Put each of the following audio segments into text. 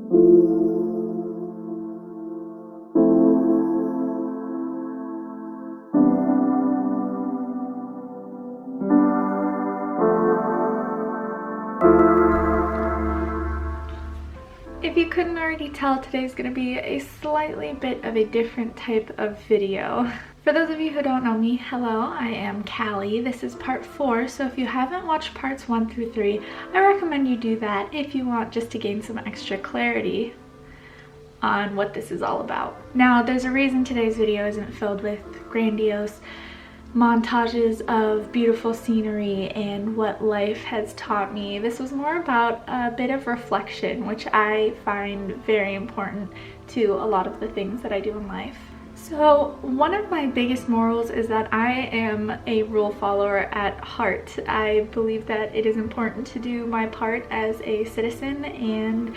If you couldn't already tell, today's going to be a slightly bit of a different type of video. For those of you who don't know me, hello, I am Callie. This is part 4, so if you haven't watched parts 1 through 3, I recommend you do that if you want just to gain some extra clarity on what this is all about. Now, there's a reason today's video isn't filled with grandiose montages of beautiful scenery and what life has taught me. This was more about a bit of reflection, which I find very important to a lot of the things that I do in life. So one of my biggest morals is that I am a rule follower at heart. I believe that it is important to do my part as a citizen, and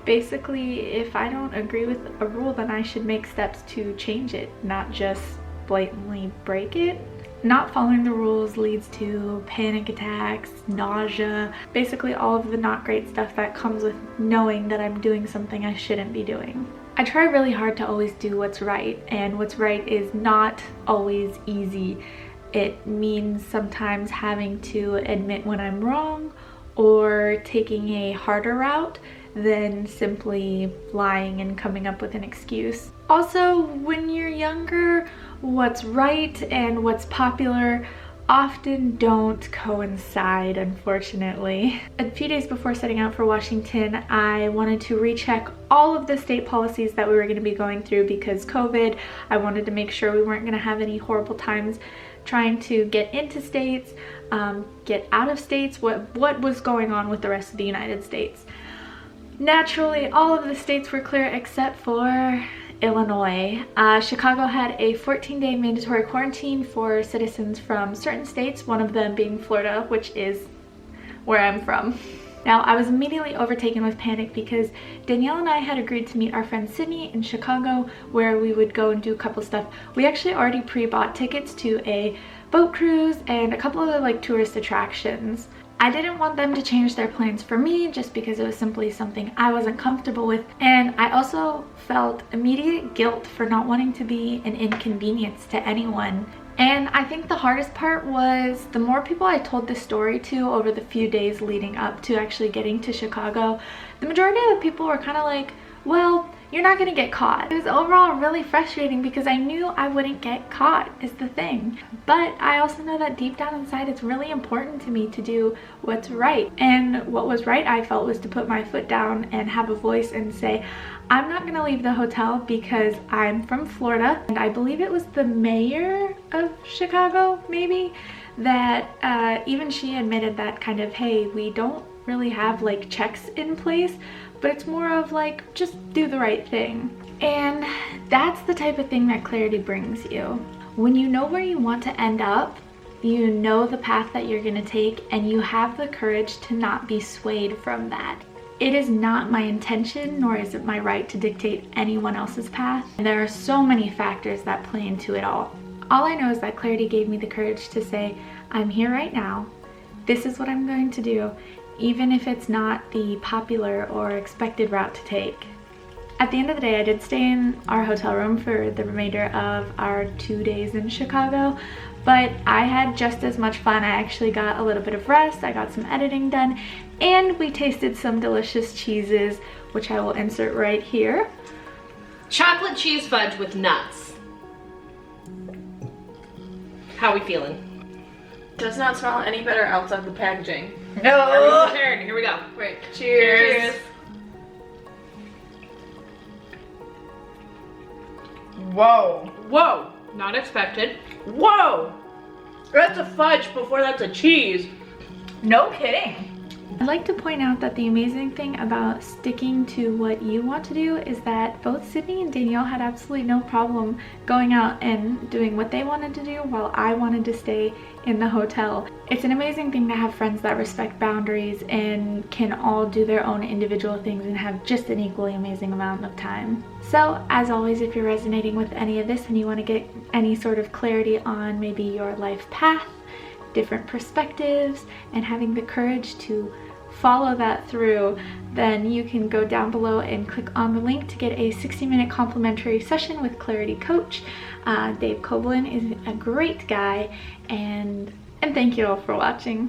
basically if I don't agree with a rule, then I should make steps to change it, not just blatantly break it. Not following the rules leads to panic attacks, nausea, basically all of the not great stuff that comes with knowing that I'm doing something I shouldn't be doing. I try really hard to always do what's right, and what's right is not always easy. It means sometimes having to admit when I'm wrong or taking a harder route than simply lying and coming up with an excuse. Also, when you're younger, what's right and what's popular often don't coincide, unfortunately. A few days before setting out for Washington, I wanted to recheck all of the state policies that we were going to be going through because COVID. I wanted to make sure we weren't going to have any horrible times trying to get into states, get out of states, what was going on with the rest of the United States. Naturally, all of the states were clear except for Illinois. Chicago had a 14-day mandatory quarantine for citizens from certain states, one of them being Florida, which is where I'm from. Now, I was immediately overtaken with panic because Danielle and I had agreed to meet our friend Sydney in Chicago, where we would go and do a couple stuff. We actually already pre-bought tickets to a boat cruise and a couple other tourist attractions. I didn't want them to change their plans for me just because it was simply something I wasn't comfortable with, and I also felt immediate guilt for not wanting to be an inconvenience to anyone. And I think the hardest part was the more people I told this story to over the few days leading up to actually getting to Chicago, the majority of the people were kind of like, well, you're not gonna get caught. It was overall really frustrating because I knew I wouldn't get caught is the thing. But I also know that deep down inside it's really important to me to do what's right. And what was right, I felt, was to put my foot down and have a voice and say, I'm not gonna leave the hotel because I'm from Florida. And I believe it was the mayor of Chicago, maybe, that even she admitted that kind of, hey, we don't really have checks in place, but it's more of just do the right thing. And that's the type of thing that clarity brings you. When you know where you want to end up, you know the path that you're going to take, and you have the courage to not be swayed from that. It is not my intention, nor is it my right to dictate anyone else's path. And there are so many factors that play into it all. All I know is that clarity gave me the courage to say, I'm here right now. This is what I'm going to do, even if it's not the popular or expected route to take. At the end of the day, I did stay in our hotel room for the remainder of our 2 days in Chicago, but I had just as much fun. I actually got a little bit of rest, I got some editing done, and we tasted some delicious cheeses, which I will insert right here. Chocolate cheese fudge with nuts. How are we feeling? Does not smell any better outside the packaging. No! Are we prepared? Here we go. Wait, cheers. Cheers. Whoa. Whoa! Not expected. Whoa! That's a fudge before that's a cheese. No kidding. I'd like to point out that the amazing thing about sticking to what you want to do is that both Sydney and Danielle had absolutely no problem going out and doing what they wanted to do while I wanted to stay in the hotel. It's an amazing thing to have friends that respect boundaries and can all do their own individual things and have just an equally amazing amount of time. So, as always, if you're resonating with any of this and you want to get any sort of clarity on maybe your life path, different perspectives, and having the courage to follow that through, then you can go down below and click on the link to get a 60-minute complimentary session with ClarityCoach. Dave Kobelin is a great guy, and thank you all for watching.